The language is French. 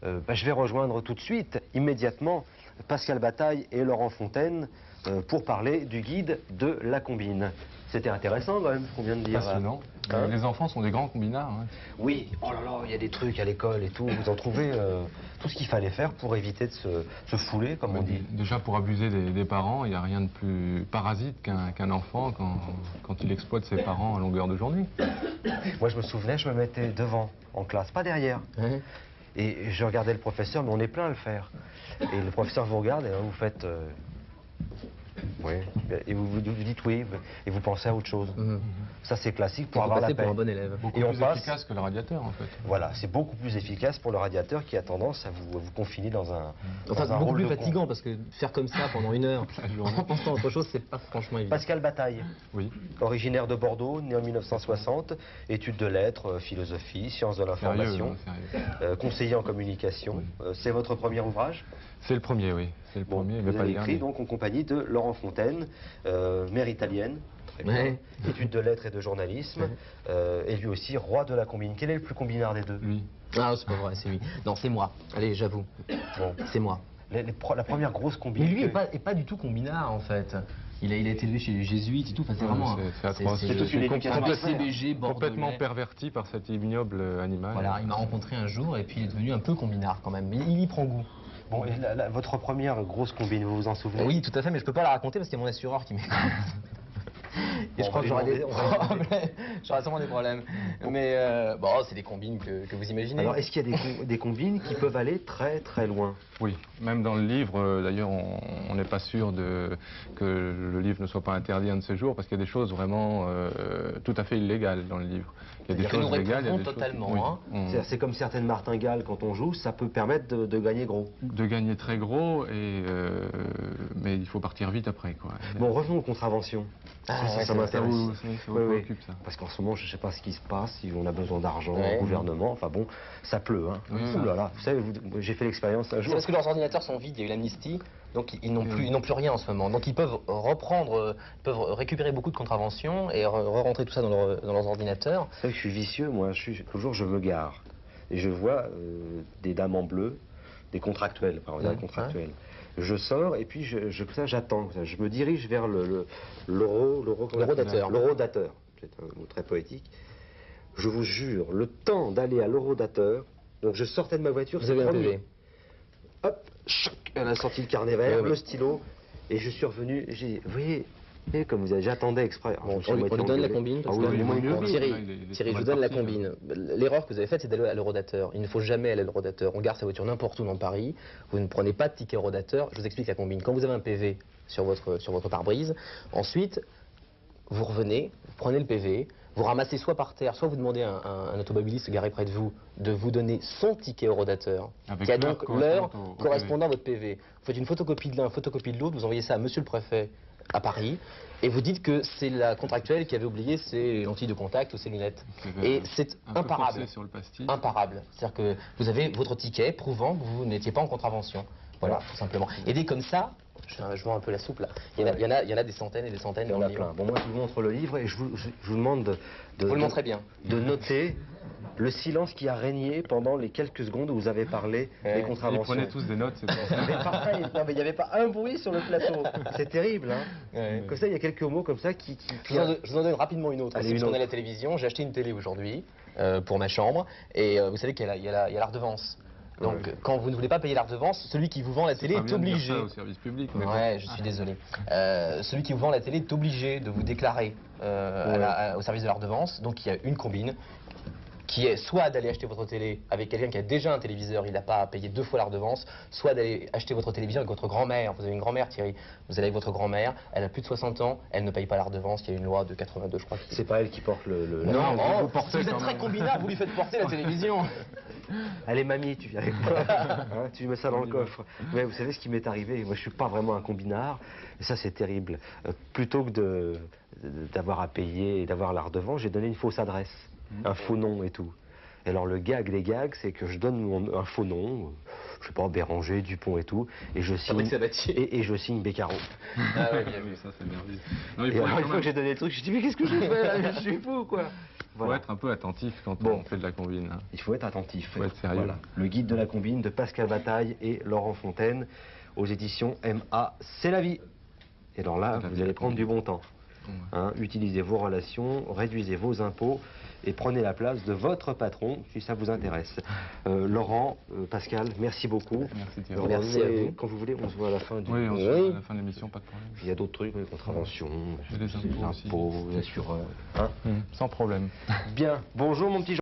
je vais rejoindre tout de suite, immédiatement, Pascal Bataille et Laurent Fontaine pour parler du guide de la combine. C'était intéressant quand même ce qu'on vient de dire. Passionnant. Hein? Les enfants sont des grands combinards. Hein. Oui, oh là là, il y a des trucs à l'école et tout. Vous en trouvez tout ce qu'il fallait faire pour éviter de se fouler, comme on dit. Déjà, pour abuser des parents, il n'y a rien de plus parasite qu'un enfant quand il exploite ses parents à longueur de journée. Moi, je me souvenais, je me mettais devant, en classe, pas derrière. Ouais. Et je regardais le professeur, mais on est plein à le faire. Et le professeur vous regarde et là, vous faites... oui, et vous dites oui, et vous pensez à autre chose. Ça, c'est classique pour avoir la paix. pour un bon élève. Beaucoup Et on plus passe- efficace que le radiateur, en fait. Voilà, c'est beaucoup plus efficace pour le radiateur qui a tendance à vous confiner dans un Enfin, dans un beaucoup rôle plus de fatigant parce que faire comme ça pendant 1 heure en pensant à autre chose, c'est pas franchement évident. Pascal Bataille, Oui. originaire de Bordeaux, né en 1960, études de lettres, philosophie, sciences de l'information, Sérieux. conseiller en communication. C'est votre premier ouvrage? C'est le premier, oui. C'est le Bon, premier, vous mais pas avez le écrit dernier. donc en compagnie de Laurent Fontaine, mère italienne, très bien, Ouais. études de lettres et de journalisme, et lui aussi roi de la combine. Quel est le plus combinard des deux? Lui. Ah, c'est pas vrai, c'est lui. Non, c'est moi. Allez, j'avoue. Bon, C'est moi. la première grosse combine. Mais lui que- est pas du tout combinard en fait. Il a été élevé chez les jésuites et tout. Enfin, c'est vraiment. C'est atroce. c'est toute une éducation. CBG Complètement bordelais. perverti par cet ignoble animal. Voilà, il m'a rencontré un jour et puis il est devenu un peu combinard quand même. Mais il y prend goût. Bon, et votre première grosse combine, vous vous en souvenez? Oui, tout à fait, mais je peux pas la raconter parce qu'il y a mon assureur qui m'écoute. Et Bon, je crois que on va j'aurai lui des demander, on va lui problèmes. J'aurai sûrement des problèmes. Mais bon, c'est des combines que vous imaginez. Alors, est-ce qu'il y a des combines qui peuvent aller très très loin? Oui, même dans le livre, d'ailleurs, on n'est pas sûr que le livre ne soit pas interdit un de ces jours, parce qu'il y a des choses vraiment tout à fait illégales dans le livre. Il y a des C'est-à-dire que choses nous légales, il y a répondons des choses... totalement, Oui. hein. C'est comme certaines martingales, quand on joue, ça peut permettre de gagner gros. De gagner très gros, mais il faut partir vite après, quoi. Bon, revenons aux contraventions. Ah, ça ouais, ça m'intéresse. Ça vous Oui, oui. préoccupe, ça. Parce qu'en ce moment, je ne sais pas ce qui se passe, si on a besoin d'argent, Ouais. au gouvernement, enfin bon, ça pleut, hein. Oui, Ouh là là, vous savez, j'ai fait l'expérience un C'est jour. parce que leurs ordinateurs sont vides, il y a eu l'amnistie, donc ils n'ont plus rien en ce moment. Donc ils peuvent reprendre, peuvent récupérer beaucoup de contraventions et re-rentrer tout ça dans leurs ordinateurs. Vous savez, je suis vicieux, moi, toujours je me gare. Et je vois des dames en bleu, des contractuels, par exemple, des contractuels. Je sors et puis j'attends. Je me dirige vers L'eurodateur. L'eurodateur, c'est un mot très poétique. Je vous jure, le temps d'aller à l'eurodateur, donc je sortais de ma voiture, Vous avez un promis. PV. Hop, choc, elle a sorti le carnet vert, Oui, oui. le stylo, et je suis revenu, j'ai dit, vous voyez, comme vous avez, j'attendais exprès. Bon, on lui donne la combine. Parce que Bon, Thierry, il est Thierry, je mal vous donne la parti, combine. L'erreur que vous avez faite, c'est d'aller à l'eurodateur. Il ne faut jamais aller à l'eurodateur. On garde sa voiture n'importe où dans Paris. Vous ne prenez pas de ticket eurodateur. Je vous explique la combine. Quand vous avez un PV sur votre pare-brise, ensuite, vous revenez, vous prenez le PV, vous ramassez soit par terre, soit vous demandez à un automobiliste garé près de vous de vous donner son ticket eurodateur, Avec qui a l'heure donc l'heure correspondant au correspondant à votre PV. Vous faites une photocopie de l'un, photocopie de l'autre, vous envoyez ça à monsieur le préfet à Paris, et vous dites que c'est la contractuelle qui avait oublié ses lentilles de contact ou ses lunettes. Et c'est un peu imparable. forcé sur le pastis. Imparable. C'est-à-dire que vous avez votre ticket prouvant que vous n'étiez pas en contravention. Voilà, tout simplement. Et dès comme ça, je vends un peu la soupe là. Il y en a des centaines et des centaines Il y en dans a le livre. plein. Bon, moi, je vous montre le livre et je vous demande Vous le montrez bien. de noter le silence qui a régné pendant les quelques secondes où vous avez parlé des Ils contraventions. prenaient tous des notes, c'est Mais pareil, non, mais il n'y avait pas un bruit sur le plateau. C'est terrible, hein. Ouais. Comme ça, il y a quelques mots comme ça qui... Je vous en donne rapidement une autre. Allez, Aussi, une parce qu'on est à autre. la télévision, j'ai acheté une télé aujourd'hui pour ma chambre. Et vous savez qu'il y a la redevance. Donc quand vous ne voulez pas payer la redevance, celui qui vous vend la télé est obligé. au service public. Mais Ouais, je suis désolé. Celui qui vous vend la télé est obligé de vous déclarer au service de la redevance. Donc il y a une combine qui est soit d'aller acheter votre télé avec quelqu'un qui a déjà un téléviseur, il n'a pas à payer 2 fois la redevance, soit d'aller acheter votre télévision avec votre grand-mère. Vous avez une grand-mère, Thierry, vous allez avec votre grand-mère, elle a plus de 60 ans, elle ne paye pas la redevance, il y a une loi de 82, je crois. C'est pas elle qui porte le... Non, vous portez si vous êtes quand très même. combinard, vous lui faites porter la télévision. Allez, mamie, tu viens avec moi. Hein, tu mets ça dans le coffre. Mais vous savez ce qui m'est arrivé? Moi, je suis pas vraiment un combinard. Et ça, c'est terrible. Plutôt que d'avoir à payer et d'avoir la redevance, j'ai donné une fausse adresse, un faux nom et tout. Et alors, le gag des gags, c'est que je donne un faux nom. je sais pas, Béranger, Dupont et tout, et je signe, Fabrice Sabatier. et je signe Beccaro. Ah ouais, bien Oui, vu. ça c'est merveilleux. Non, il Et faut, alors, quand une fois même- que j'ai donné le truc, je me suis dit, mais qu'est-ce que je fais là? Je suis fou, quoi. faut Voilà. être un peu attentif quand Bon. on fait de la combine. Hein. Il faut être attentif. Faut être sérieux. Voilà. Le guide de la combine de Pascal Bataille et Laurent Fontaine aux éditions MA. C'est la vie. Et alors là, La vous vie, allez la prendre du combine. bon temps. Ouais. Hein, utilisez vos relations, réduisez vos impôts et prenez la place de votre patron si ça vous intéresse. Laurent, Pascal, merci beaucoup. Merci Thierry. Merci à vous. Quand vous voulez, on se voit à la fin du... Oui, on se voit à la fin de l'émission, pas de problème. Il y a d'autres trucs, oui, contraventions, Et les impôts aussi. les assureurs. Hein Sans problème. Bien. Bonjour mon petit Jean.